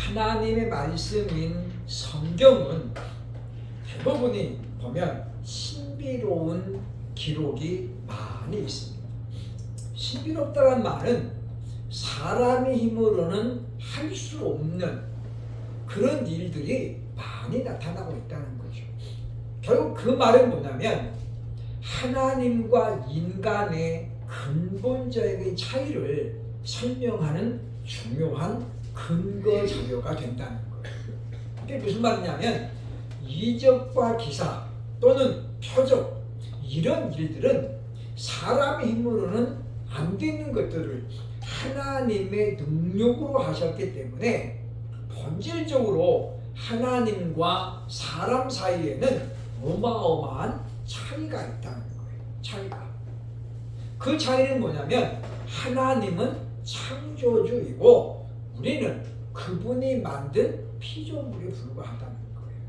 하나님의 말씀인 성경은 대부분이 보면 신비로운 기록이 많이 있습니다. 신비롭다는 말은 사람의 힘으로는 할 수 없는 그런 일들이 많이 나타나고 있다는 거죠. 결국 그 말은 뭐냐면 하나님과 인간의 근본적인 차이를 설명하는 중요한 근거 자료가 된다는 거예요. 이게 무슨 말이냐면 이적과 기사 또는 표적 이런 일들은 사람의 힘으로는 안 되는 것들을 하나님의 능력으로 하셨기 때문에 본질적으로 하나님과 사람 사이에는 어마어마한 차이가 있다는 거예요. 차이가. 그 차이는 뭐냐면 하나님은 창조주이고 우리는 그분이 만든 피조물에 불과하다는 거예요.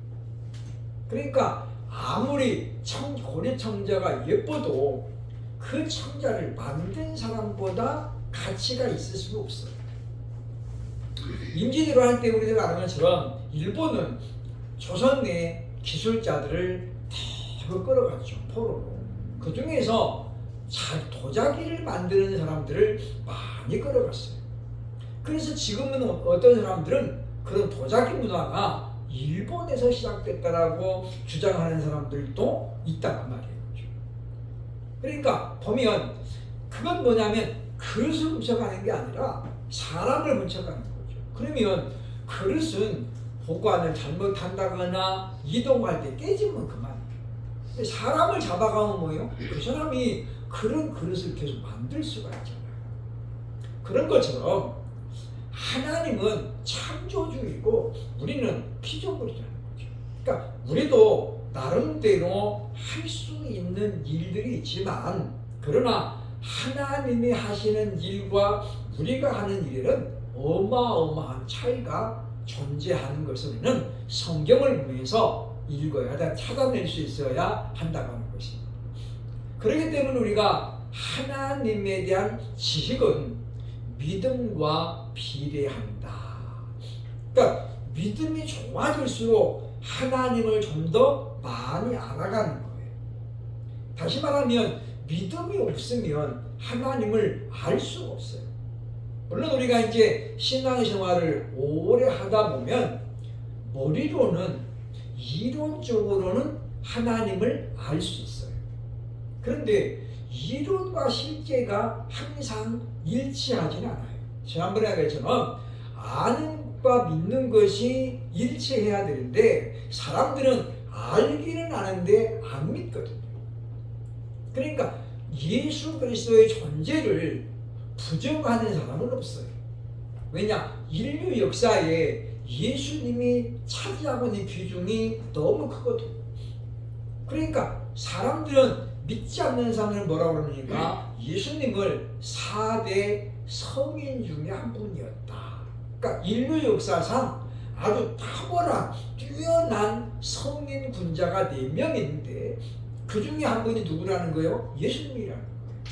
그러니까 아무리 고래 청자가 예뻐도 그 청자를 만든 사람보다 가치가 있을 수가 없어요. 임진왜란 때 우리가 아는 것처럼 일본은 조선 내 기술자들을 대거 끌어갔죠. 포로로. 그 중에서 도자기를 만드는 사람들을 많이 끌어갔어요. 그래서 지금은 어떤 사람들은 그런 도자기 문화가 일본에서 시작됐다라고 주장하는 사람들도 있단 말이에요. 그러니까 보면 그건 뭐냐면 그릇을 훔쳐가는 게 아니라 사람을 훔쳐가는 거죠. 그러면 그릇은 보관을 잘못한다거나 이동할 때 깨지면 그만이에요. 사람을 잡아가면 뭐예요? 그 사람이 그런 그릇을 계속 만들 수가 있잖아요. 그런 것처럼 하나님은 창조주이고 우리는 피조물이라는 거죠. 그러니까 우리도 나름대로 할 수 있는 일들이 있지만 그러나 하나님이 하시는 일과 우리가 하는 일은 어마어마한 차이가 존재하는 것을 우리는 성경을 통해서 읽어야 돼, 찾아낼 수 있어야 한다고 하는 것입니다. 그렇기 때문에 우리가 하나님에 대한 지식은 믿음과 비례한다. 그러니까 믿음이 좋아질수록 하나님을 좀 더 많이 알아가는 거예요. 다시 말하면 믿음이 없으면 하나님을 알 수가 없어요. 물론 우리가 이제 신앙생활을 오래 하다 보면 머리로는 이론적으로는 하나님을 알 수 있어요. 그런데 이론과 실제가 항상 일치하지는 않아요. 지난번에 얘기했지만 아는 과 믿는 것이 일치해야 되는데 사람들은 알기는 아는데 안 믿거든요. 그러니까 예수 그리스도의 존재를 부정하는 사람은 없어요. 왜냐? 인류 역사에 예수님이 차지하고 있는 비중이 너무 크거든요. 그러니까 사람들은 믿지 않는 사람들은 뭐라고 그러니까 예수님을 4대 성인 중에 한 분이었다. 그러니까 인류 역사상 아주 탁월한 뛰어난 성인 군자가 4명 있는데 그 중에 한 분이 누구라는 거예요? 예수님이라는 거예요.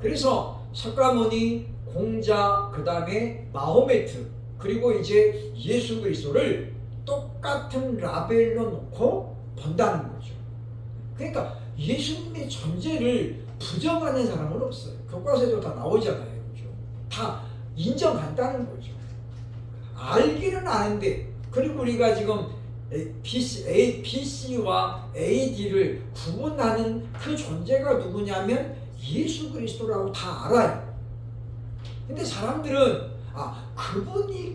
그래서 석가모니, 공자, 그 다음에 마호메트 그리고 이제 예수 그리스도를 똑같은 라벨로 놓고 본다는 거죠. 그러니까 예수님의 존재를 부정하는 사람은 없어요. 교과서에도 다 나오잖아요. 그죠? 다 인정한다는 거죠. 알기는 아는데 그리고 우리가 지금 BC와 AD를 구분하는 그 존재가 누구냐면 예수 그리스도라고 다 알아요. 근데 사람들은 그분이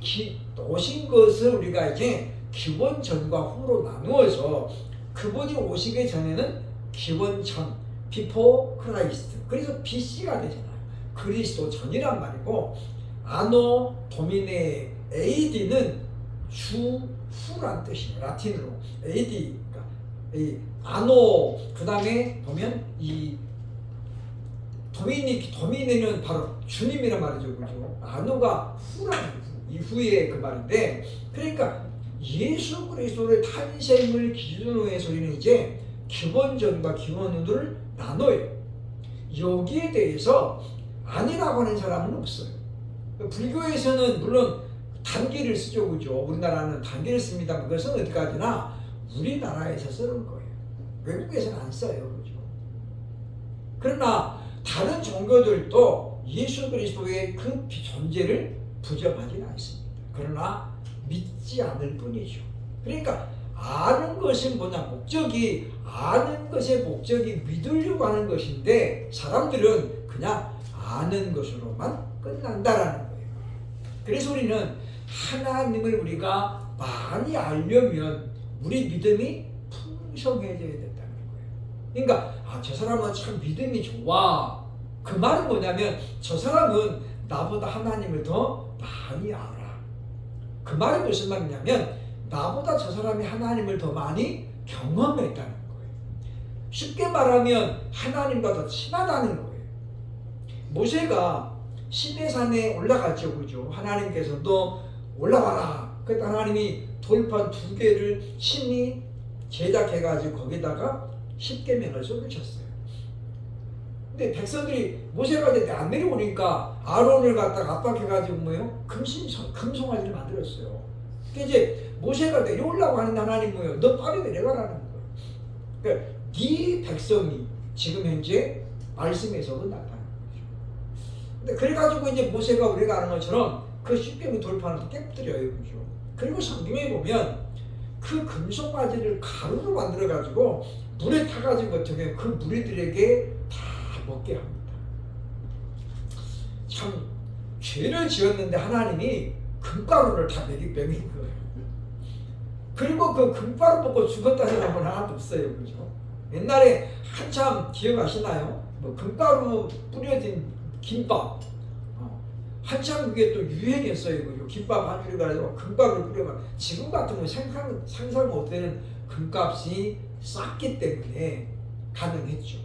오신 것을 우리가 이제 기원 전과 후로 나누어서 그분이 오시기 전에는 기원 전, 비포 크라이스트. 그래서 BC가 되잖아요. 그리스도 전이란 말이고 아노 도미네 AD는 주 후란 뜻이에요. 라틴으로 AD. 그러니까 이 아노 그 다음에 보면 이 도미네는 바로 주님이란 말이죠. 그죠? 아노가 후란 이후의 그 말인데 그러니까 예수 그리스도의 탄생을 기준으로 해서 우리는 이제 기원전과 기원후를 나눠요. 여기에 대해서 아니라고 하는 사람은 없어요. 불교에서는 물론 단기를 쓰죠, 그죠? 우리나라는 단기를 씁니다. 그것은 어디까지나 우리나라에서 쓰는 거예요. 외국에서는 안 써요, 그죠? 그러나 다른 종교들도 예수 그리스도의 그 존재를 부정하지는 않습니다. 그러나 믿지 않을 뿐이죠. 그러니까 아는 것은 뭐냐? 아는 것의 목적이 믿으려고 하는 것인데 사람들은 그냥 아는 것으로만 끝난다라는 거예요. 그래서 우리는 하나님을 우리가 많이 알려면 우리 믿음이 풍성해져야 된다는 거예요. 그러니까 저 사람은 참 믿음이 좋아. 그 말은 뭐냐면 저 사람은 나보다 하나님을 더 많이 알아. 그 말은 무슨 말이냐면 나보다 저 사람이 하나님을 더 많이 경험했다는 거예요. 쉽게 말하면 하나님과 더 친하다는 거예요. 모세가 시내산에 올라갔죠, 그죠? 하나님께서도 올라와라. 그래서 하나님이 돌판 2개를 친히 제작해가지고 거기다가 10계명을 쏟으셨어요. 근데 백성들이 모세가 이제 안 내려오니까 아론을 갖다가 압박해가지고 뭐요? 금송아지를 만들었어요. 이제 모세가 내려오려고 하는 하나님 뭐예요? 너 빨리 내려가라는 거예요. 그러니까 네 백성이 지금 현재 말씀에서 끝났다는 거죠. 근데 그래가지고 이제 모세가 우리가 아는 것처럼 그 10계명 돌판을 깨뜨려요, 그죠? 그리고 성경에 보면 그 금송아지를 가루로 만들어가지고 물에 타가지고 어떻게 그 무리들에게 다 먹게 합니다. 참 죄를 지었는데 하나님이 금가루를 다 먹인 거예요. 그리고 그 금가루 먹고 죽었다는 사람은 하나도 없어요, 그죠? 옛날에 한참 기억하시나요? 뭐 금가루 뿌려진 김밥, 한참 그게 또 유행이었어요, 그죠? 김밥 한 줄에 가지고 금가루를 뿌려가. 지금 같으면 상상 못되는 금값이 쌌기 때문에 가능했죠.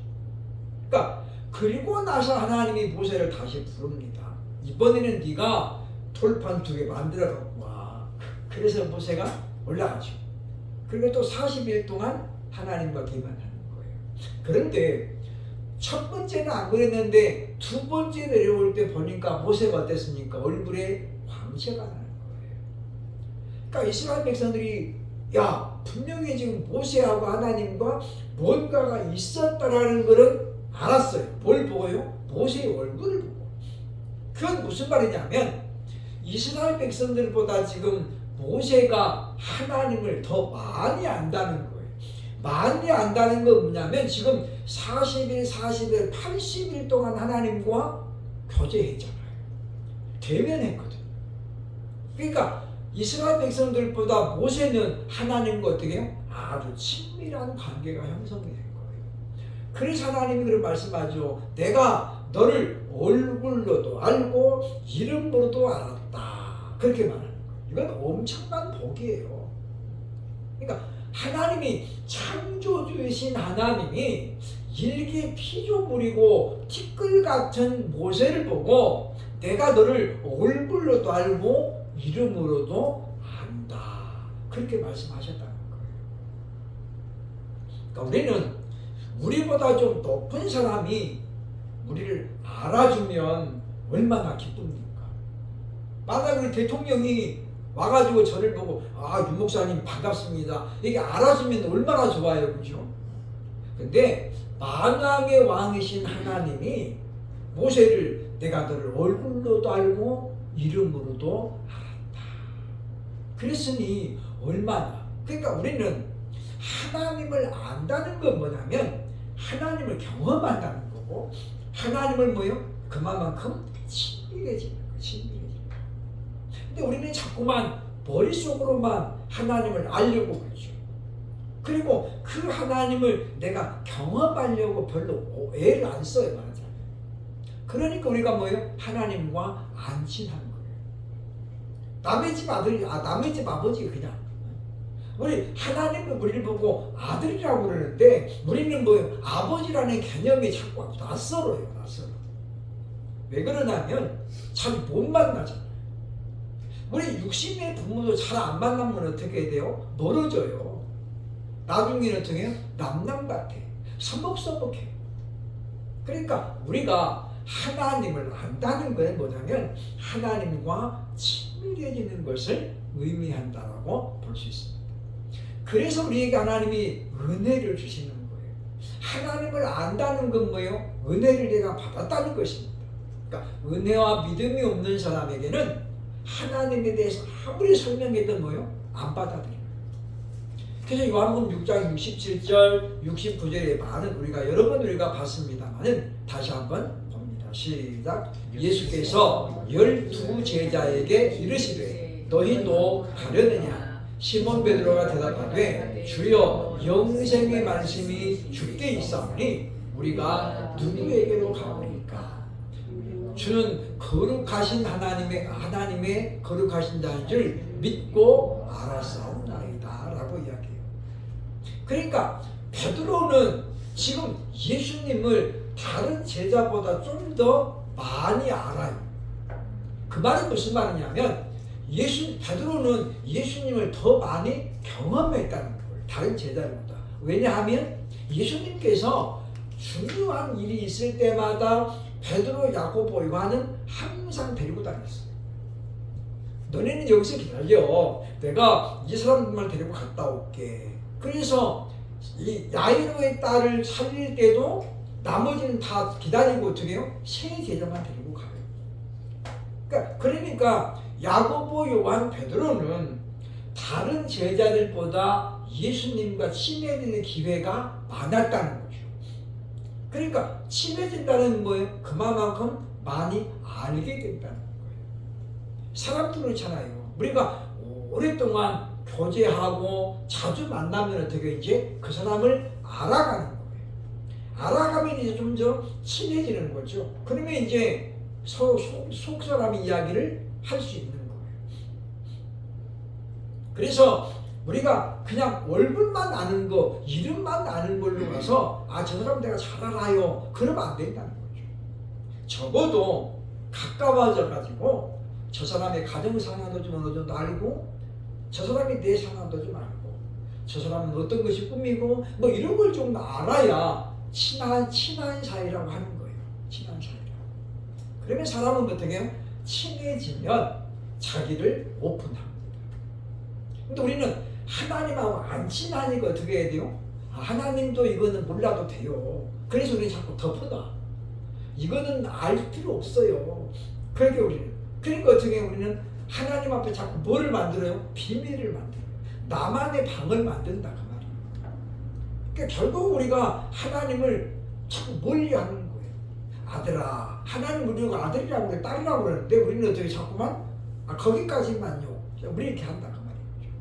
그러니까 그리고 나서 하나님이 모세를 다시 부릅니다. 이번에는 네가 돌판 2개 만들어 갖고 와. 그래서 모세가 올라가죠. 그리고 또 40일 동안 하나님과 대면하는 거예요. 그런데 첫 번째는 안 그랬는데 2번째 내려올 때 보니까 모세가 어땠습니까? 얼굴에 광채가 나는 거예요. 그러니까 이스라엘 백성들이 분명히 지금 모세하고 하나님과 뭔가가 있었다라는 것은 알았어요. 뭘 보고요? 모세의 얼굴을 보고. 그건 무슨 말이냐면 이스라엘 백성들보다 지금 모세가 하나님을 더 많이 안다는 거예요. 많이 안다는 건 뭐냐면 지금 40일, 80일 동안 하나님과 교제했잖아요. 대면했거든요. 그러니까 이스라엘 백성들보다 모세는 하나님과 어떻게 해요? 아주 친밀한 관계가 형성이 된 거예요. 그래서 하나님이 그런 말씀하죠. 내가 너를 얼굴로도 알고 이름으로도 알았다. 그렇게 말하는 거예요. 이건 엄청난 복이에요. 그러니까 하나님이 창조주이신 하나님이 일개 피조물이고 티끌 같은 모세를 보고 내가 너를 얼굴로도 알고 이름으로도 안다. 그렇게 말씀하셨다는 거예요. 그러니까 우리는 우리보다 좀 높은 사람이 우리를 알아주면 얼마나 기쁩니까? 만약 우리 대통령이 와가지고 저를 보고 유 목사님 반갑습니다. 이게 알아주면 얼마나 좋아요, 그죠? 근데 만왕의 왕이신 하나님이 모세를 내가 너를 얼굴로도 알고 이름으로도 알았다. 그랬으니 얼마나. 그러니까 우리는 하나님을 안다는 건 뭐냐면 하나님을 경험한다는 거고 하나님을 뭐요? 그만큼 친밀해지는 거예요. 친밀해지는 거예요. 근데 우리는 자꾸만 머릿속으로만 하나님을 알려고 그러죠. 그리고 그 하나님을 내가 경험하려고 별로 애를 안 써요, 말하자면. 그러니까 우리가 뭐예요? 하나님과 안 친한 거예요. 남의 집 아들이, 남의 집 아버지 그냥. 우리 하나님은 우리를 보고 아들이라고 그러는데 우리는 뭐예요? 아버지라는 개념이 자꾸 낯설어요, 낯설어. 왜 그러냐면 잘 못 만나잖아요. 우리 육신의 부모도 잘 안 만나면 어떻게 돼요? 멀어져요. 나중에는 어떻게 해요? 남남 같아. 서먹서먹해. 그러니까 우리가 하나님을 안다는 건 뭐냐면 하나님과 친밀해지는 것을 의미한다라고 볼 수 있습니다. 그래서 우리에게 하나님이 은혜를 주시는 거예요. 하나님을 안다는 건 뭐예요? 은혜를 내가 받았다는 것입니다. 그러니까 은혜와 믿음이 없는 사람에게는 하나님에 대해서 아무리 설명해도 뭐예요? 안 받아들여요. 그래서 요한복음 6장 67절, 69절에 많은 여러 번 우리가 봤습니다만은 다시 한번 봅니다. 시작. 예수께서 12 제자에게 이르시되 너희도 가려느냐? 시몬 베드로가 대답하되 주여 영생의 말씀이 주께 있사오니 우리가 누구에게로 가오리까? 주는 거룩하신 하나님의 거룩하신 자인 줄 믿고 알았사옵나이다 라고 이야기해요. 그러니까 베드로는 지금 예수님을 다른 제자보다 좀 더 많이 알아요. 그 말은 무슨 말이냐면 베드로는 예수님을 더 많이 경험했다는 거예요. 다른 제자들보다. 왜냐하면 예수님께서 중요한 일이 있을 때마다 베드로, 야고보, 요한은 항상 데리고 다녔어요. 너네는 여기서 기다려. 내가 이 사람들만 데리고 갔다 올게. 그래서 이 야이로의 딸을 살릴 때도 나머지는 다 기다리고 어떻게 해요? 세 제자만 데리고 가요. 그러니까 야고보, 요한, 베드로는 다른 제자들보다 예수님과 친해지는 기회가 많았다는 거죠. 그러니까 친해진다는 거예요. 그만큼 많이 알게 된다는 거예요. 사람도 그렇잖아요. 우리가 오랫동안 교제하고 자주 만나면 어떻게 이제 그 사람을 알아가는 거예요. 알아가면 이제 좀 더 친해지는 거죠. 그러면 이제 속 사람 이야기를 할 수 있는 거예요. 그래서 우리가 그냥 얼굴만 아는 거, 이름만 아는 걸로 가서 저 사람 내가 잘 알아요. 그러면 안 된다는 거죠. 적어도 가까워져 가지고 저 사람의 가정 상황도 좀 어느 정도 알고 저 사람이 내 상황도 좀 알고 저 사람은 어떤 것이 꿈이고 뭐 이런 걸 좀 알아야 친한 사이라고 하는 거예요. 친한 사이라고. 그러면 사람은 어떻게 해요? 친해지면 자기를 오픈합니다. 근데 우리는 하나님하고 안 친하니까 어떻게 해야 돼요? 하나님도 이거는 몰라도 돼요. 그래서 우리는 자꾸 덮어놔. 이거는 알 필요 없어요. 그러니까 어떻게 해요? 우리는 하나님 앞에 자꾸 뭐를 만들어요? 비밀을 만들어요. 나만의 방을 만든다 그 말이에요. 그러니까 결국 우리가 하나님을 자꾸 멀리하는 거예요. 아들아, 하나님 우리가 아들이라고 그래, 딸이라고 그러는데 우리는 어떻게 자꾸만 거기까지만요. 우리 이렇게 한다 그 말이에요.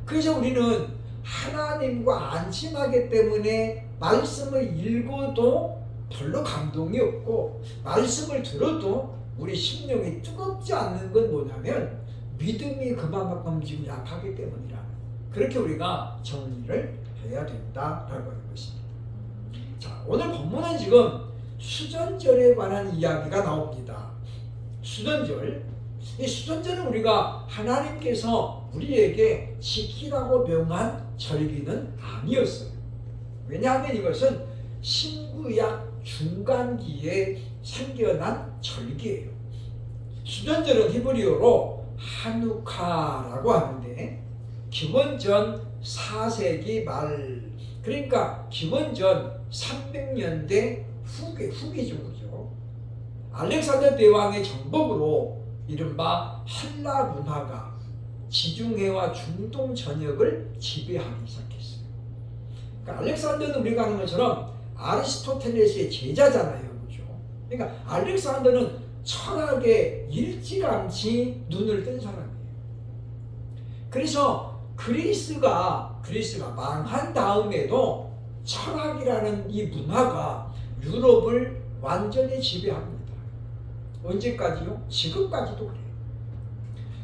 그래서 우리는 하나님과 안 친하기 때문에 말씀을 읽어도 별로 감동이 없고 말씀을 들어도 우리 심령이 뜨겁지 않는 건 뭐냐면 믿음이 그만큼 지금 약하기 때문이라. 그렇게 우리가 정리를 해야 된다라고 하는 것입니다. 자, 오늘 본문은 지금 수전절에 관한 이야기가 나옵니다. 수전절. 이 수전절은 우리가 하나님께서 우리에게 지키라고 명한 절기는 아니었어요. 왜냐하면 이것은 신구약 중간기에 생겨난 절기예요. 수전절은 히브리어로 하누카라고 하는데 기원전 4세기 말, 그러니까 기원전 300년대 후기죠. 알렉산더 대왕의 정복으로 이른바 헬라 문화가 지중해와 중동 전역을 지배하기 시작했어요. 그러니까 알렉산더는 우리가 아는 것처럼 아리스토텔레스의 제자잖아요. 그렇죠? 그러니까 알렉산더는 철학에 일찌감치 눈을 뜬 사람이에요. 그래서 그리스가 망한 다음에도 철학이라는 이 문화가 유럽을 완전히 지배합니다. 언제까지요? 지금까지도 그래요.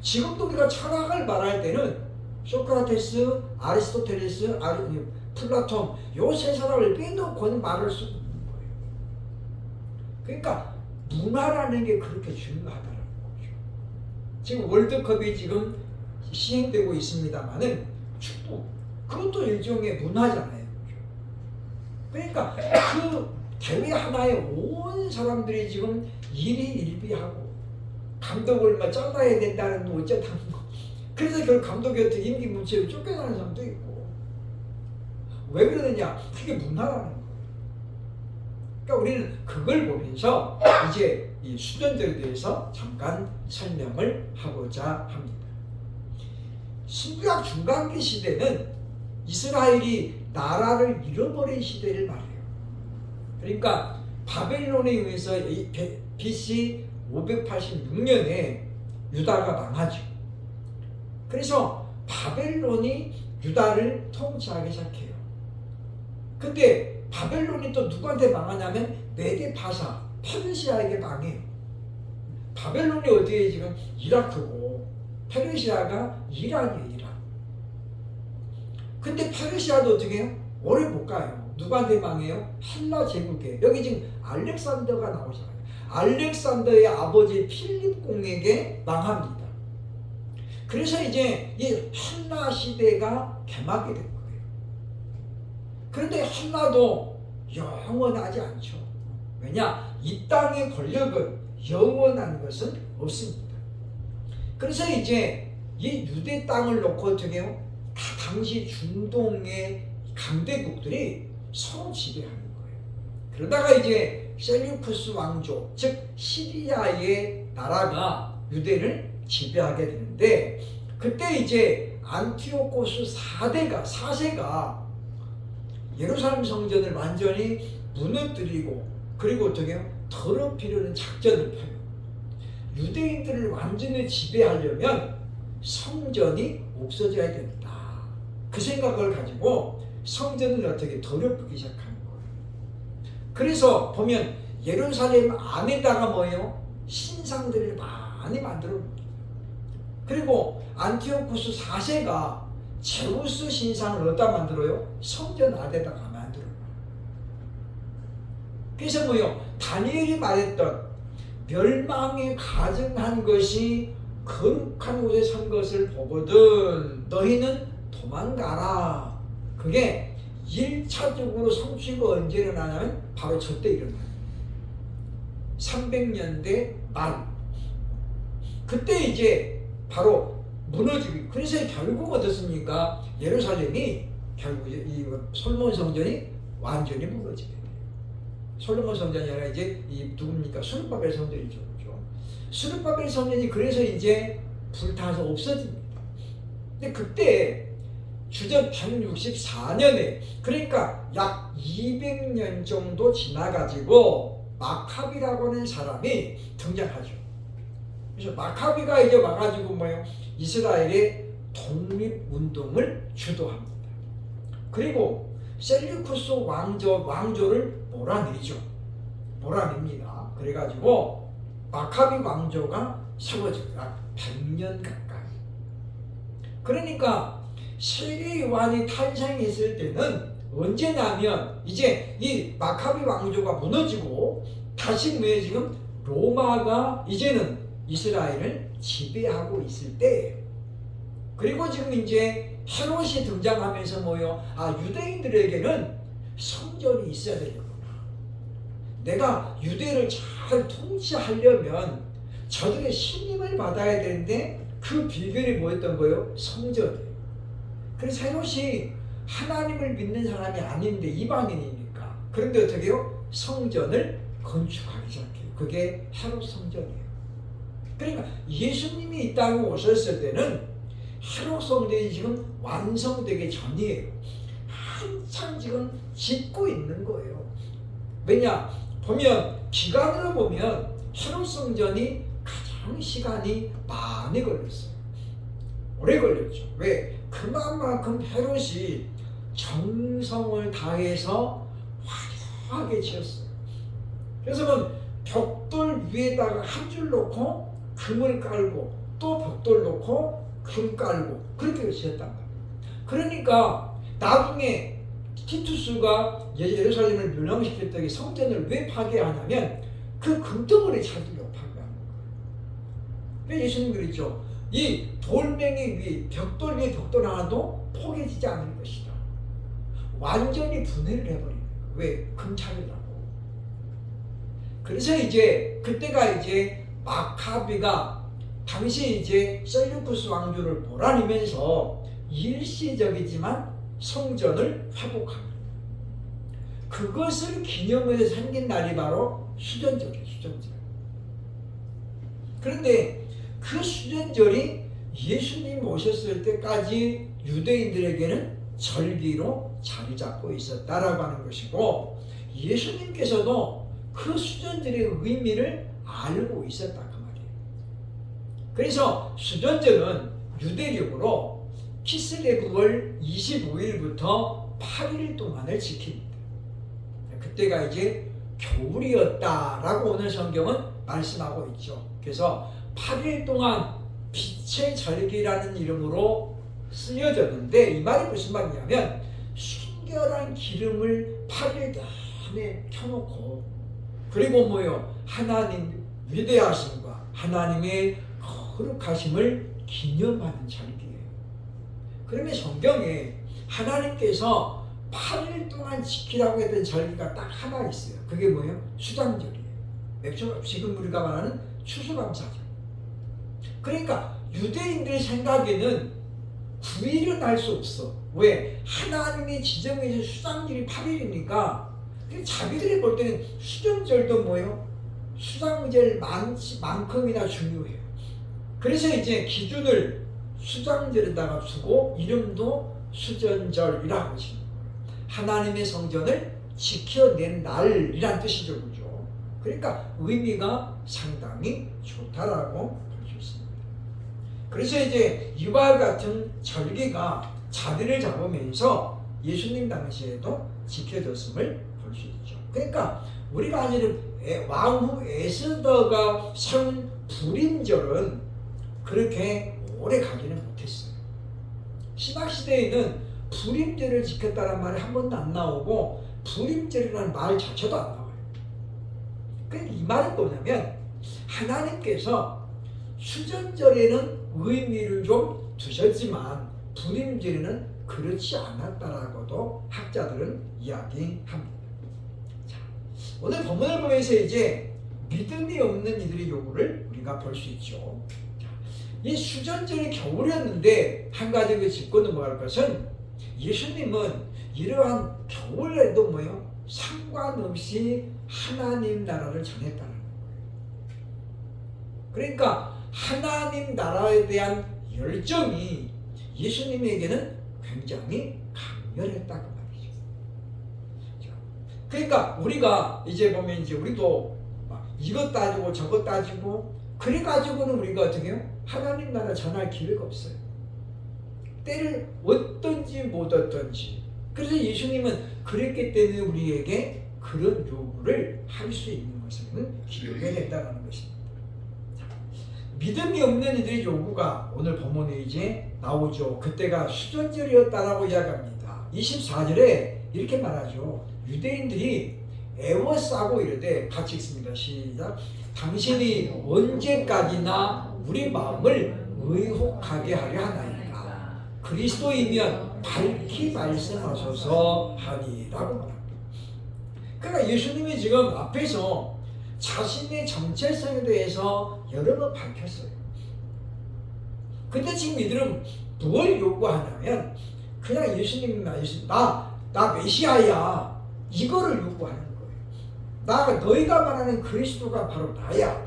지금도 우리가 철학을 말할 때는 소크라테스, 아리스토텔레스, 플라톤 요 세 사람을 빼놓고는 말할 수 없는 거예요. 그러니까 문화라는 게 그렇게 중요하다는 거죠. 지금 월드컵이 지금 시행되고 있습니다만은 축구 그것도 일종의 문화잖아요. 그러니까 그 대회 하나에 온 사람들이 지금 일희일비하고 감독을 막 잘라야 된다는 뭐 어쩌다 뭐. 그래서 결국 감독이 어떻게 임기 문체로 쫓겨나는 사람도 있고. 왜 그러느냐? 그게 문화라는 거예요. 그러니까 우리는 그걸 보면서 이제 이 수전제에 대해서 잠깐 설명을 하고자 합니다. 신구약 중간기 시대는 이스라엘이 나라를 잃어버린 시대를 말해요. 그러니까 바벨론에 의해서 BC 586년에 유다가 망하죠. 그래서 바벨론이 유다를 통치하기 시작해요. 근데 바벨론이 또 누구한테 망하냐면 메데파사, 페르시아에게 망해요. 바벨론이 어디에 지금 이라크고 페르시아가 이란이에요. 이란. 근데 페르시아도 어떻게 해요? 오래 못 가요. 누구한테 망해요? 헬라 제국에. 여기 지금 알렉산더가 나오잖아요. 알렉산더의 아버지 필립 공에게 망합니다. 그래서 이제 이 헬라 시대가 개막이 된 거예요. 그런데 헬라도 영원하지 않죠. 왜냐? 이 땅의 권력은 영원한 것은 없습니다. 그래서 이제 이 유대 땅을 놓고 어떻게 해요? 다 당시 중동의 강대국들이 서로 지배하는 거예요. 그러다가 이제 셀류쿠스 왕조, 즉 시리아의 나라가 유대를 지배하게 되는데, 그때 이제 안티오코스 4세가 예루살렘 성전을 완전히 무너뜨리고, 그리고 어떻게 해요? 더럽히려는 작전을 펴요. 유대인들을 완전히 지배하려면 성전이 없어져야 된다. 그 생각을 가지고 성전을 어떻게 더럽히기 시작하는 거예요. 그래서 보면 예루살렘 안에다가 뭐예요? 신상들을 많이 만들어 놉니다. 그리고 안티오쿠스 4세가 제우스 신상을 어디다 만들어요? 성전 안에다가 만들어요. 그래서 뭐예요? 다니엘이 말했던 멸망에 가증한 것이 거룩한 곳에 선 것을 보거든 너희는 도망가라. 그게 1차적으로 성취가 언제 일어나냐면 바로 저때 일어나요. 300년대 말. 그때 이제 바로 무너지고, 그래서 결국 어떻습니까? 예루살렘이 결국 이 솔로몬 성전이 완전히 무너지게 돼요. 솔로몬 성전이 아니라 이제 이 누굽니까? 스룹바벨 성전이죠. 그죠? 스룹바벨 성전이 그래서 이제 불타서 없어집니다. 근데 그때 주전 164년에, 그러니까 약 200년 정도 지나가지고 마카비라고 하는 사람이 등장하죠. 그래서 마카비가 이제 와가지고 뭐예요? 이스라엘의 독립운동을 주도합니다. 그리고 셀류쿠스 왕조를 몰아내죠. 몰아냅니다. 그래가지고 마카비 왕조가 세워집니다. 100년 가까이. 그러니까 세례 요한이 탄생했을 때는 언제냐면 이제 이 마카비 왕조가 무너지고 다시 왜 지금 로마가 이제는 이스라엘을 지배하고 있을 때예요. 그리고 지금 이제 헤롯이 등장하면서 뭐요? 유대인들에게는 성전이 있어야 되겠구나. 내가 유대를 잘 통치하려면 저들의 신임을 받아야 되는데 그 비결이 뭐였던 거예요? 성전이에요. 그래서 헤롯이 하나님을 믿는 사람이 아닌데 이방인이니까. 그런데 어떻게 해요? 성전을 건축하기 시작해요. 그게 헤롯 성전이에요. 그러니까 예수님이 이 땅에 오셨을 때는 헤롯 성전이 지금 완성되기 전이에요. 한참 지금 짓고 있는 거예요. 왜냐? 보면 기간으로 보면 헤롯 성전이 가장 시간이 많이 걸렸어요. 오래 걸렸죠. 왜? 그만큼 헤롯이 정성을 다해서 화려하게 지었어요. 그래서 뭐 벽돌 위에다가 한 줄 놓고 금을 깔고 또 벽돌 놓고 금 깔고 그렇게 지었단 말이에요. 그러니까 나중에 티투스가 예루살렘을 멸망시킬 때 성전을 왜 파괴하냐면 그 금덩어리 찾으려고 파괴하는 거예요. 그래서 예수님 그랬죠. 이 돌멩이 위, 벽돌 위에 벽돌 하나도 포개지지 않을 것이다. 완전히 분해를 해버리는 거예요. 왜? 금 찾으려고. 그래서 이제 그때가 이제 마카비가 당시 이제 셀루쿠스 왕조를 몰아내면서 일시적이지만 성전을 회복합니다. 그것을 기념해서 생긴 날이 바로 수전절이에요. 수전절. 그런데 그 수전절이 예수님 오셨을 때까지 유대인들에게는 절기로 자리 잡고 있었다라고 하는 것이고, 예수님께서도 그 수전절의 의미를 알고 있었다 그 말이에요. 그래서 수전절은 유대력으로 키스레브월 25일부터 8일 동안을 지킵니다. 그때가 이제 겨울이었다라고 오늘 성경은 말씀하고 있죠. 그래서 8일 동안 빛의 절기라는 이름으로 쓰여졌는데, 이 말이 무슨 말이냐면 순결한 기름을 8일 내내 켜놓고, 그리고 뭐요? 하나님 위대하심과 하나님의 거룩하심을 기념하는 절기예요. 그러면 성경에 하나님께서 8일 동안 지키라고 했던 절기가 딱 하나 있어요. 그게 뭐예요? 수장절이에요. 지금 우리가 말하는 추수감사절. 그러니까 유대인들의 생각에는 9일은 할 수 없어. 왜? 하나님이 지정해준 수장절이 8일이니까 자기들이 볼 때는 수전절도 뭐예요? 수장절만큼이나 중요해요. 그래서 이제 기준을 수장절에다가 두고 이름도 수전절이라고 하시는 거예요. 하나님의 성전을 지켜낸 날이란 뜻이죠. 그죠? 그러니까 의미가 상당히 좋다라고 볼 수 있습니다. 그래서 이제 이와 같은 절기가 자리를 잡으면서 예수님 당시에도 지켜졌음을 볼 수 있죠. 그러니까 우리가 아는 왕후 에스더가 세운 불임절은 그렇게 오래 가지는 못했어요. 신학시대에는 불임절을 지켰다는 말이 한 번도 안 나오고 불임절이라는 말 자체도 안 나와요. 그러니까 이 말은 뭐냐면 하나님께서 수전절에는 의미를 좀 두셨지만 불임절에는 그렇지 않았다라고도 학자들은 이야기합니다. 자, 오늘 본문을 보면서 이제 믿음이 없는 이들의 요구를 우리가 볼 수 있죠. 자, 이 수전절이 겨울이었는데 한 가지 그 짚고 넘어갈 것은 예수님은 이러한 겨울에도 뭐예요? 상관없이 하나님 나라를 전했다는 거예요. 그러니까 하나님 나라에 대한 열정이 예수님에게는 굉장히 강렬했다 그 말이죠. 그러니까 우리가 이제 보면 이제 우리도 이것 따지고 저것 따지고 그래 가지고는 우리가 어떻게 해요? 하나님 나라 전할 기회가 없어요. 때를 얻든지 못 얻든지. 그래서 예수님은 그랬기 때문에 우리에게 그런 요구를 할 수 있는 것을 기록해냈다는 것입니다. 자, 믿음이 없는 이들의 요구가 오늘 본문에 이제 나오죠. 그때가 수전절이었다라고 이야기합니다. 24절에 이렇게 말하죠. 유대인들이 애워싸고 이르되, 같이 읽습니다. 시작. 당신이 언제까지나 우리 마음을 의혹하게 하려 하나이까? 그리스도이면 밝히 말씀하소서 하니라고 말합니다. 그러니까 예수님이 지금 앞에서 자신의 정체성에 대해서 여러 번 밝혔어요. 근데 지금 이들은 뭘 요구하냐면 그냥 예수님 나 메시아야 이거를 요구하는 거예요. 너희가 말하는 그리스도가 바로 나야.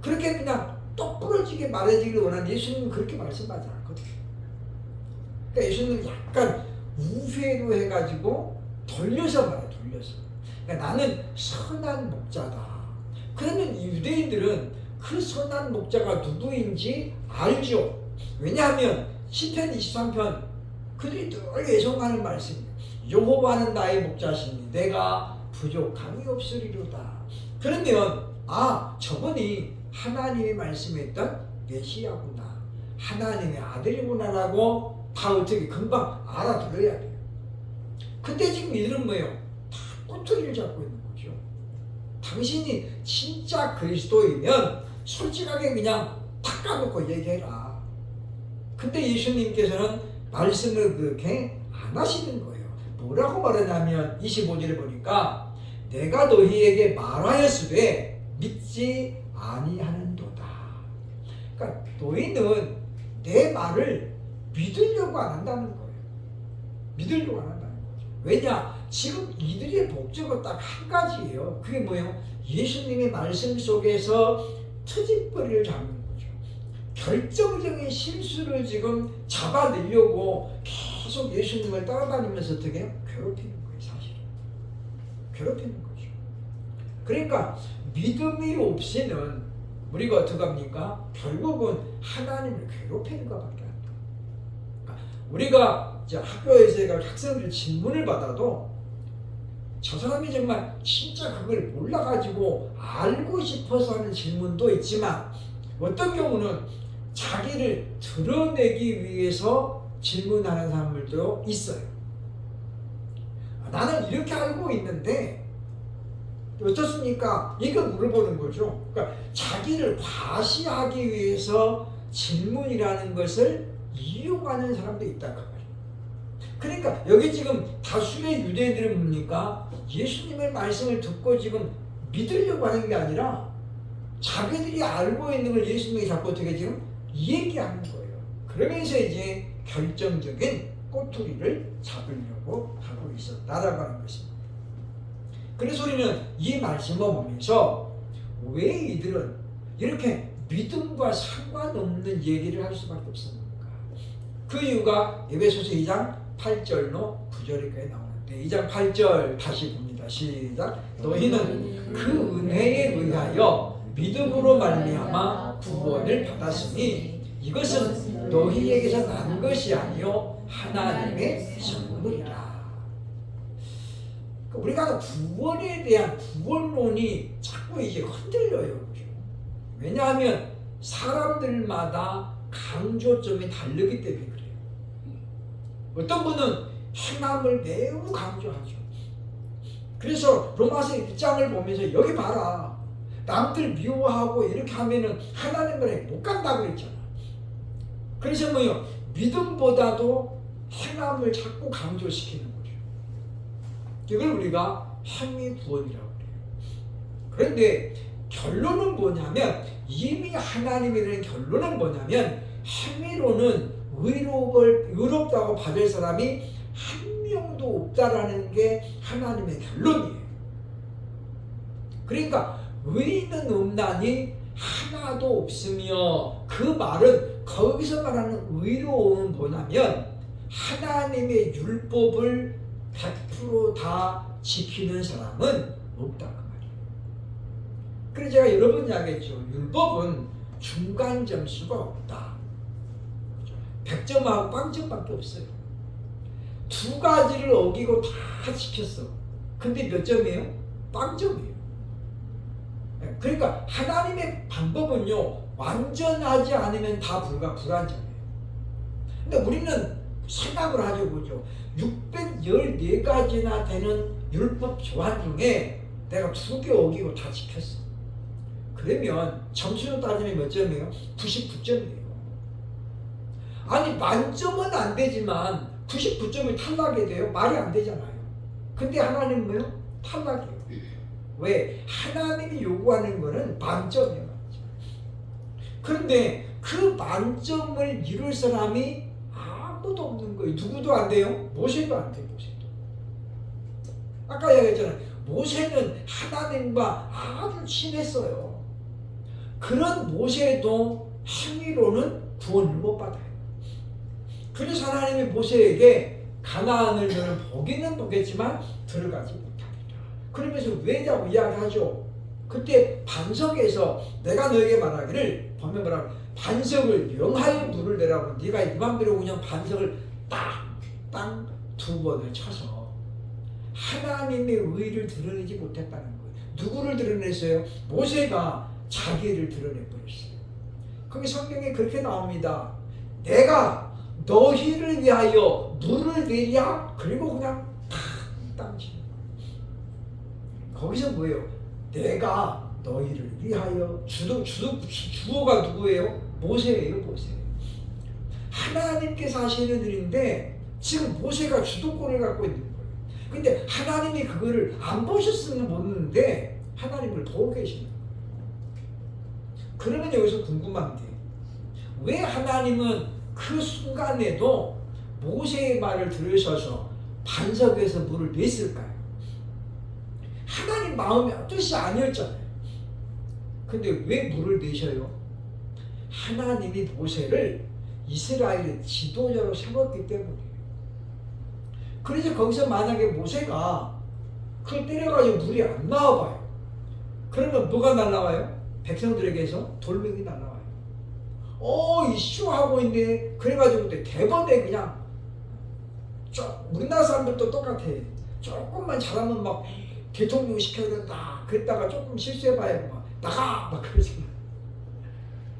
그렇게 그냥 똑부러지게 말해주기를 원하는 예수님은 그렇게 말씀하지 않거든요. 그러니까 예수님은 약간 우회로 해가지고 돌려서 말해, 돌려서. 그러니까 나는 선한 목자다. 그러면 유대인들은 그 선한 목자가 누구인지 알죠. 왜냐하면 시편 23편 그들이 늘 애송하는 말씀이에요. 여호와는 나의 목자시니 내가 부족함이 없으리로다. 그러면 저분이 하나님이 말씀했던 메시아구나, 하나님의 아들이구나라고 다 어떻게 금방 알아들어야 돼요. 근데 지금 이들은 뭐예요? 다 꼬투리를 잡고 있는 거죠. 당신이 진짜 그리스도이면 솔직하게 그냥 탁 까놓고 얘기해라. 근데 예수님께서는 말씀을 그렇게 안 하시는 거예요. 뭐라고 말하냐면 25절에 보니까 내가 너희에게 말하였으되 믿지 아니하는도다. 그러니까 너희는 내 말을 믿으려고 안 한다는 거예요. 믿으려고 안 한다는 거죠. 왜냐? 지금 이들의 목적은 딱 한 가지예요. 그게 뭐예요? 예수님의 말씀 속에서 트집거리를 잡는 거죠. 결정적인 실수를 지금 잡아내려고 계속 예수님을 따라다니면서 어떻게 해요? 괴롭히는 거예요. 사실은 괴롭히는 거죠. 그러니까 믿음이 없이는 우리가 어떻게 합니까? 결국은 하나님을 괴롭히는 것밖에 안 돼요. 그러니까 우리가 이제 학교에서 학생들 질문을 받아도 저 사람이 정말 진짜 그걸 몰라가지고 알고 싶어서 하는 질문도 있지만 어떤 경우는 자기를 드러내기 위해서 질문하는 사람들도 있어요. 나는 이렇게 알고 있는데 어떻습니까? 이걸 물어보는 거죠. 그러니까 자기를 과시하기 위해서 질문이라는 것을 이용하는 사람도 있다 그 말이에요. 그러니까 여기 지금 다수의 유대인들은 뭡니까? 예수님의 말씀을 듣고 지금 믿으려고 하는 게 아니라 자기들이 알고 있는 걸 예수님이 자꾸 어떻게 지금 얘기하는 거예요. 그러면서 이제 결정적인 꼬투리를 잡으려고 하고 있었다라고 하는 것입니다. 그래서 우리는 이 말씀을 보면서 왜 이들은 이렇게 믿음과 상관없는 얘기를 할 수밖에 없습니까? 그 이유가 에베소서 2장 8절로 9절까지 나오는데 2장 8절 다시 봅니다. 시작. 너희는 그 은혜에 의하여 믿음으로 말미암아 구원을 받았으니 이것은 너희에게서 난 것이 아니요 하나님의 선물이라. 우리가 구원에 대한 구원론이 자꾸 이제 흔들려요. 그렇죠? 왜냐하면 사람들마다 강조점이 다르기 때문에 그래요. 어떤 분은 행함을 매우 강조하죠. 그래서 로마서 1장을 보면서 여기 봐라. 남들 미워하고 이렇게 하면은 하나님을 못 간다고 했잖아. 그래서 뭐요? 믿음보다도 행함을 자꾸 강조시키는 거죠. 이걸 우리가 행위 구원이라고 그래요. 그런데 결론은 뭐냐면 이미 하나님이 되는 결론은 뭐냐면 행위로는 의롭다고 받을 사람이 한 명도 없다라는 게 하나님의 결론이에요. 그러니까 의인은 없나니 하나도 없으며 그 말은 거기서 말하는 의로움은 뭐냐면 하나님의 율법을 100% 다 지키는 사람은 없다 그 말이에요. 그래서 제가 여러 번 이야기했죠. 율법은 중간 점수가 없다. 100점하고 빵점밖에 없어요. 두 가지를 어기고 다 지켰어. 근데 몇 점이에요? 빵점이에요. 그러니까 하나님의 방법은요 완전하지 않으면 다 불완전해요. 근데 우리는 생각을 하죠. 보죠. 614가지나 되는 율법 조항 중에 내가 2개 어기고 다 지켰어. 그러면 점수로 따지면 몇 점이에요? 99점이에요. 아니 만점은 안 되지만 99점이 탈락이 돼요? 말이 안 되잖아요. 근데 하나님은 뭐요? 탈락이에요. 왜? 하나님이 요구하는 거는 만점이에요. 만점. 그런데 그 만점을 이룰 사람이 아무도 없는 거예요. 누구도 안 돼요? 모세도 안 돼요. 모세도. 아까 얘기했잖아요. 모세는 하나님과 아주 친했어요. 그런 모세도 행위로는 구원을 못 받아요. 그래서 하나님이 모세에게 가나안을 너는 보기는 보겠지만 들어가지 못합니다. 그러면서 왜 자꾸 이야기하죠? 그때 반석에서 내가 너에게 말하기를 보면 뭐라고 반석을 명하여 물을 내라고 네가 이 맘대로 그냥 반석을 땅 2번을 쳐서 하나님의 의를 드러내지 못했다는 거예요. 누구를 드러냈어요? 모세가 자기를 드러내버렸어요. 거기 성경에 그렇게 나옵니다. 내가 너희를 위하여 물을 내랴 그리고 그냥 땅 치는 거예요. 거기서 뭐예요? 내가 너희를 위하여 주어가 누구예요? 모세예요. 모세. 하나님께서 하시는 일인데 지금 모세가 주도권을 갖고 있는 거예요. 근데 하나님이 그거를 안 보셨으면 모르는데 하나님을 보고 계시는 거예요. 그러면 여기서 궁금한 게 왜 하나님은 그 순간에도 모세의 말을 들으셔서 반석에서 물을 냈을까요? 하나님 마음의 뜻이 아니었잖아요. 근데 왜 물을 내셔요? 하나님이 모세를 이스라엘의 지도자로 세웠기 때문이에요. 그래서 거기서 만약에 모세가 그걸 때려가지고 물이 안 나와봐요. 그러면 뭐가 날라와요? 백성들에게서 돌멩이 날라와요. 이슈 하고 있네. 그래가지고 대번에 그냥 우리나라 사람들도 똑같아. 조금만 잘하면 막 대통령 시켜야 된다. 그랬다가 조금 실수해봐야 막 나가! 막 그러잖아.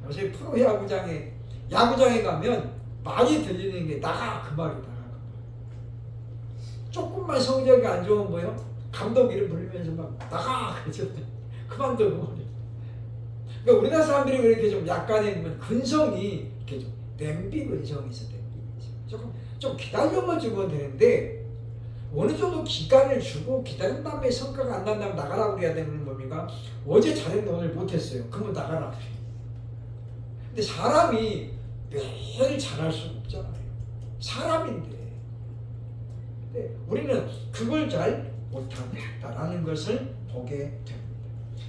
요새 프로 야구장에 가면 많이 들리는 게 나가! 그 말이 나가. 조금만 성적이 안 좋으면 뭐요? 감독 이름 부르면서 막 나가! 그러죠. 그만두고. 그러니까 우리나라 사람들이 그렇게 좀 약간의 근성이 이렇게 좀 냄비 근성이 있어. 좀 기다려만 주면 되는데 어느 정도 기간을 주고 기다린 다음에 성과가 안 난다면 나가라고 해야 되는 겁니까? 어제 잘했는데 오늘 못했어요. 그러면 나가라. 근데 사람이 매일 잘할 수 없잖아요. 사람인데. 근데 우리는 그걸 잘 못한다라는 것을 보게 됩니다.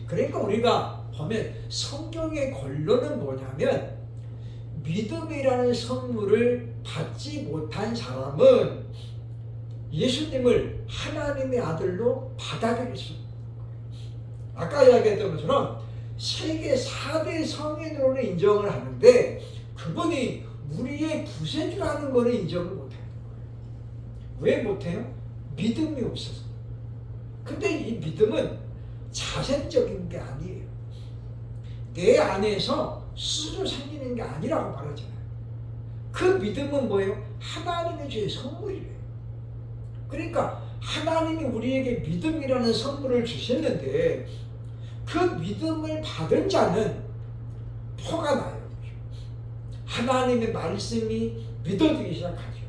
그러니까 우리가 보면 성경의 권론은 뭐냐면 믿음이라는 선물을 받지 못한 사람은 예수님을 하나님의 아들로 받아들일 수 없는 거예요. 아까 이야기했던 것처럼 세계 4대 성인으로는 인정을 하는데 그분이 우리의 구세주라는 것은 인정을 못해요. 왜 못해요? 믿음이 없어서. 근데 이 믿음은 자생적인 게 아니에요. 내 안에서 스스로 생기는 게 아니라고 말하잖아요. 그 믿음은 뭐예요? 하나님의 주의 선물이에요. 그러니까 하나님이 우리에게 믿음이라는 선물을 주셨는데 그 믿음을 받은 자는 표가 나요. 하나님의 말씀이 믿어지기 시작하죠.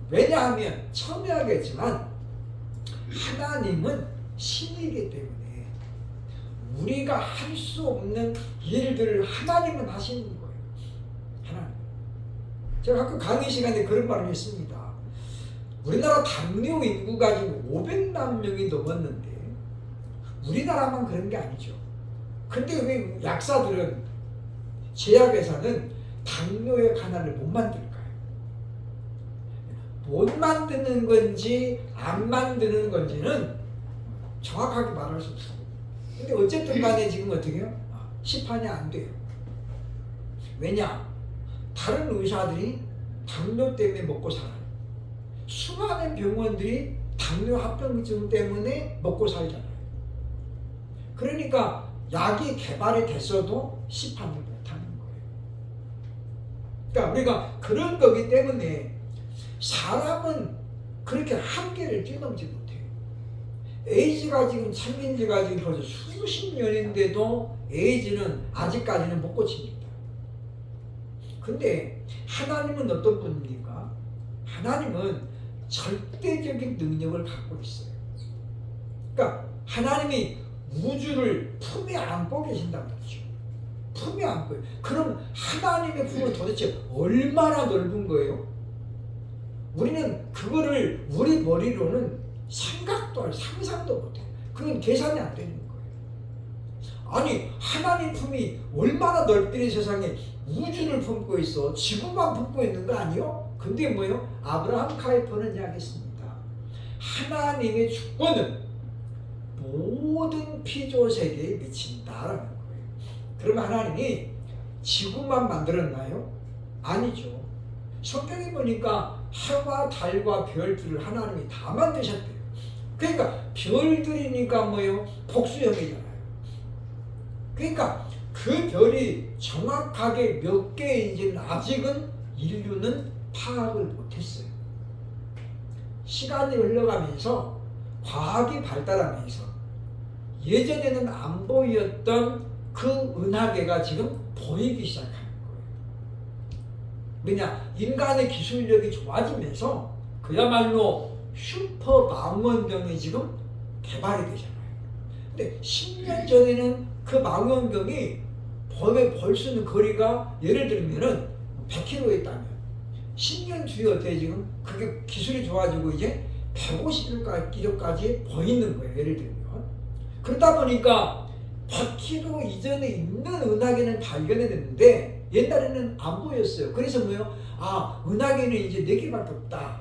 왜냐하면 첨예하겠지만 하나님은 신이기 때문에 우리가 할 수 없는 일들을 하나님은 하시는 거예요. 하나님. 제가 가끔 강의 시간에 그런 말을 했습니다. 우리나라 당뇨 인구가 지금 500만 명이 넘었는데 우리나라만 그런 게 아니죠. 근데 왜 약사들은 제약회사는 당뇨약 하나를 못 만들까요? 못 만드는 건지 안 만드는 건지는 정확하게 말할 수 없어요. 근데 어쨌든 간에 지금 어떻게 해요? 시판이 안 돼요. 왜냐? 다른 의사들이 당뇨 때문에 먹고 살아요. 수많은 병원들이 당뇨 합병증 때문에 먹고 살잖아요. 그러니까 약이 개발이 됐어도 시판을 못하는 거예요. 그러니까 우리가 그런 거기 때문에 사람은 그렇게 한계를 뛰어넘지 못해요. 에이즈가 지금 생긴 지가 지금 벌써 수십 년인데도 에이즈는 아직까지는 못 고칩니다. 근데 하나님은 어떤 분입니까? 하나님은 절대적인 능력을 갖고 있어요. 그러니까 하나님이 우주를 품에 안고 계신다는 거죠. 품에 안고. 그럼 하나님의 품은 도대체 얼마나 넓은 거예요? 우리는 그거를 우리 머리로는 생각도 상상도 못해요. 그건 계산이 안 되는 거예요. 아니 하나님 품이 얼마나 넓더니 세상에 우주를 품고 있어. 지구만 품고 있는 거 아니요? 근데 뭐요? 아브라함 카이퍼는 이야기했습니다. 하나님의 주권은 모든 피조 세계에 미친다라는 거예요. 그러면 하나님이 지구만 만들었나요? 아니죠. 성경에 보니까 해와 달과 별들을 하나님이 다 만드셨대요. 그러니까 별들이니까 뭐예요? 복수형이잖아요. 그러니까 그 별이 정확하게 몇 개인지는 아직은 인류는 파악을 못했어요. 시간이 흘러가면서 과학이 발달하면서 예전에는 안 보였던 그 은하계가 지금 보이기 시작하는 거예요. 왜냐? 인간의 기술력이 좋아지면서 그야말로 슈퍼 망원경이 지금 개발이 되잖아요. 근데 10년 전에는 그 망원경이 벌 수 있는 거리가 예를 들면은 100km에 있다면 10년 뒤에 어때 지금 그게 기술이 좋아지고 이제 150km까지 보이는 거예요. 예를 들면 그러다 보니까 100km 이전에 있는 은하계는 발견했는데 옛날에는 안 보였어요. 그래서 뭐요? 아, 은하계는 이제 4개밖에 없다.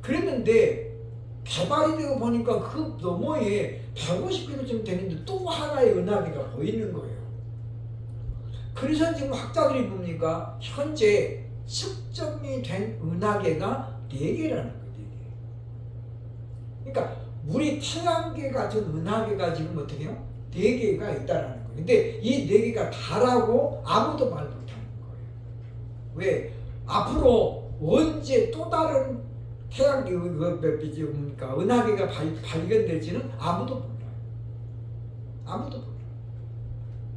그랬는데 개발이 되고 보니까 그 너머에 150km쯤 되는데 또 하나의 은하계가 보이는 거예요. 그래서 지금 학자들이 봅니까? 현재 측정이 된 은하계가 4개라는 거예요. 4개. 그러니까 우리 태양계 같은 은하계가 지금 어떻게 해요? 4개가 있다라는 거예요. 근데 이 4개가 다라고 아무도 말 못하는 거예요. 왜? 앞으로 언제 또 다른 태양계 뭡니까? 은하계가 발견될지는 아무도 몰라요. 아무도 몰라요.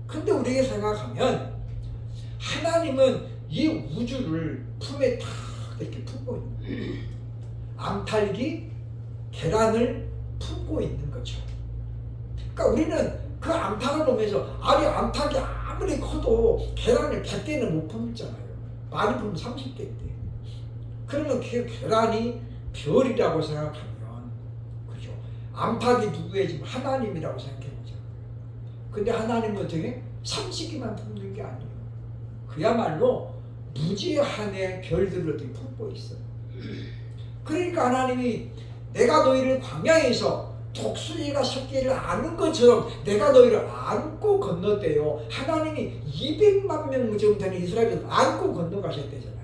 근데 우리가 생각하면 하나님은 이 우주를 품에 탁 이렇게 품고 있는 거예요. 암탉이 계란을 품고 있는 거죠. 그러니까 우리는 그 암탉을 보면서 아니 암탉이 아무리 커도 계란을 100개는 못 품잖아요. 많이 품으면 30개인데. 그러면 그 계란이 별이라고 생각하면 그죠? 암탉이 누구의 지금 하나님이라고 생각해보죠. 근데 하나님은 어떻게 30개만 품는 게 아니에요. 그야말로 무지한의 별들을 어떻게 품고 있어요. 그러니까 하나님이 내가 너희를 광야에서 독수리가 새끼를 안은 것처럼 내가 너희를 안고 건너대요. 하나님이 200만 명 정도 되는 이스라엘을 안고 건너가셨대잖아요.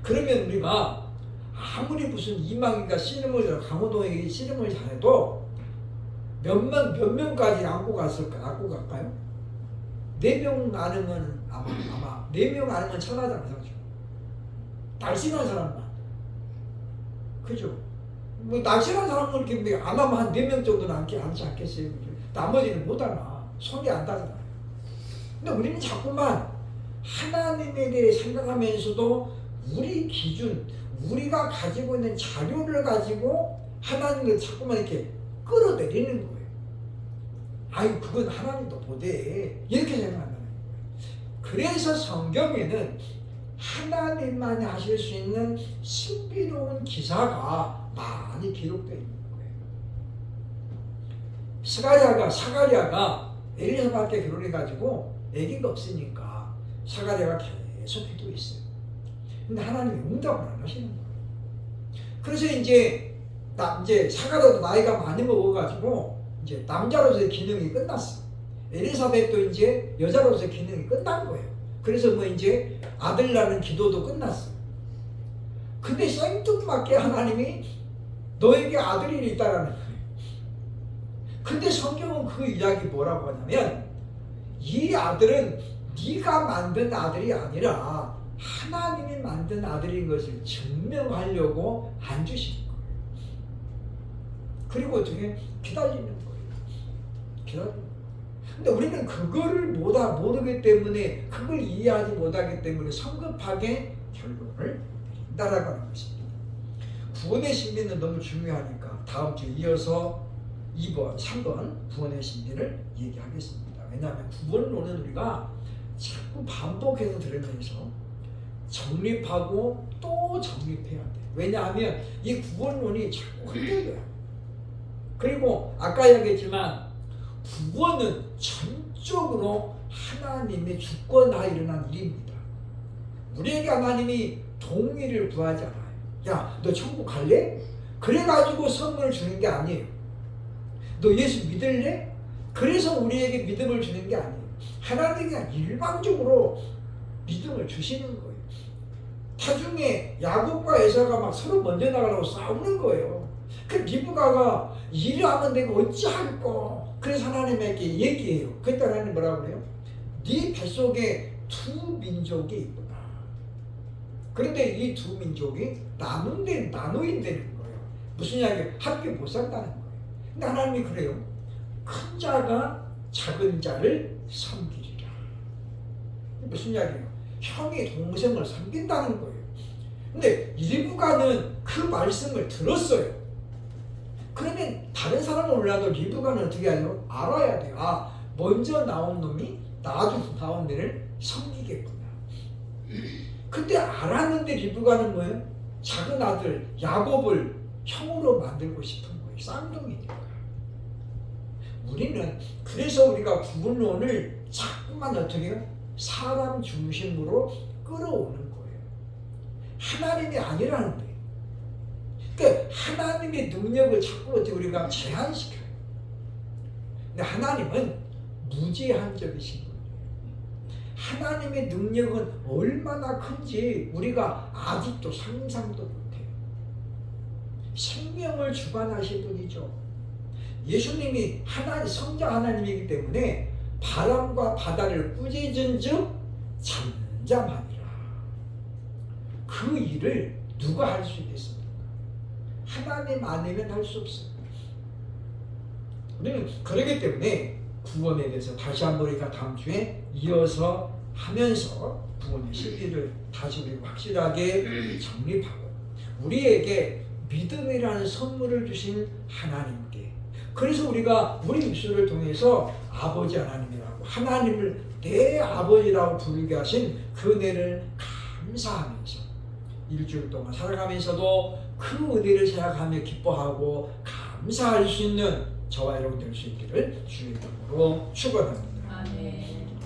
그러면 우리가 아무리 무슨 이망인가 씨름을 강호동에게 씨름을 잘해도 몇 명까지 안고 갈까요? 4명 안으면 아마 4명 안으면 천하장사죠. 날씬한 사람만. 그죠? 뭐 날씬한 사람은 이렇게 안 하면 한 4명 정도는 앉지 않겠어요? 나머지는 못 하나. 손이 안 닿잖아요. 근데 우리는 자꾸만 하나님에 대해 생각하면서도 우리 기준, 우리가 가지고 있는 자료를 가지고 하나님을 자꾸만 이렇게 끌어내리는 거예요. 아유, 그건 하나님도 보대. 이렇게 생각한다는 거예요. 그래서 성경에는 하나님만이 하실 수 있는 신비로운 기사가 많이 기록되어 있는 거예요. 사가랴가 엘리사벳과 결혼해가지고 아기가 없으니까 사가랴가 계속 기도했어요. 있어요. 근데 하나님이 응답을 안 하시는 거예요. 그래서 이제 사가랴도 나이가 많이 먹어가지고 이제 남자로서의 기능이 끝났어. 엘리사벳도 이제 여자로서의 기능이 끝난 거예요. 그래서 뭐 이제 아들 낳는 기도도 끝났어. 근데 생뚱맞게 하나님이 너에게 아들이 있다라는 거예요. 근데 성경은 그 이야기 뭐라고 하냐면 이 아들은 네가 만든 아들이 아니라 하나님이 만든 아들인 것을 증명하려고 안 주시는 거예요. 그리고 어떻게 기다리는 거예요. 기다리는 거예요. 근데 우리는 그거를 모르기 때문에 그걸 이해하지 못하기 때문에 성급하게 결론을 따라가는 것입니다. 구원의 신비는 너무 중요하니까 다음 주에 이어서 2번, 3번 구원의 신비를 얘기하겠습니다. 왜냐하면 구원론은 우리가 자꾸 반복해서 들으면서 정립하고 또 정립해야 돼요. 왜냐하면 이 구원론이 자꾸 흔들려요. 그리고 아까 이야기했지만 구원은 전적으로 하나님의 주권하에 일어난 일입니다. 우리에게 하나님이 동의를 구하지 않아요. 야, 너 천국 갈래? 그래가지고 선물을 주는 게 아니에요. 너 예수 믿을래? 그래서 우리에게 믿음을 주는 게 아니에요. 하나님이 그냥 일방적으로 믿음을 주시는 거예요. 나중에 야곱과 에사가 막 서로 먼저 나가려고 싸우는 거예요. 그 리브가가 일을 하면 내가 어찌할꼬. 그래서 하나님에게 얘기해요. 그때 하나님 뭐라고 그래요? 네 뱃속에 두 민족이 있구나. 그런데 이 두 민족이 나누인되는 거예요. 무슨 이야기예요? 함께 못 산다는 거예요. 근데 하나님이 그래요. 큰 자가 작은 자를 섬기리라. 무슨 이야기예요? 형이 동생을 섬긴다는 거예요. 근데 리브가는 그 말씀을 들었어요. 그러면 다른 사람은 몰라도 리브가는 어떻게 하죠? 알아야 돼요. 아, 먼저 나온 놈이 나중 나온 애를 섬기겠구나. 근데 알았는데 리브가는 뭐예요? 작은 아들 야곱을 형으로 만들고 싶은 거예요. 쌍둥이니까. 우리는 그래서 우리가 구분론을 자꾸만 어떻게 해요? 사람 중심으로 끌어오는 거예요. 하나님이 아니라는 거예요. 그러니까 하나님의 능력을 자꾸 어떻게 우리가 제한시켜요. 근데 하나님은 무제한적이신 거예요. 하나님의 능력은 얼마나 큰지 우리가 아직도 상상도 못해요. 생명을 주관하신 분이죠. 예수님이 성자 하나님이기 때문에 바람과 바다를 꾸짖은즉 잠잠하니라. 그 일을 누가 할 수 있겠습니까? 하나님 아니면 할 수 없어요. 우리는 그러기 때문에 구원에 대해서 다시 한번 우리가 다음 주에 이어서 하면서 구원의 실리를 다시 우리가 확실하게 정립하고 우리에게 믿음이라는 선물을 주신 하나님께, 그래서 우리가 우리 입술을 통해서 아버지 하나님이라고, 하나님을 내 아버지라고 부르게 하신 그 은혜를 감사하면서 일주일 동안 살아가면서도 그 은혜를 생각하며 기뻐하고 감사할 수 있는 저와 여러분 될 수 있기를 주의 이름으로 축원합니다. 아멘.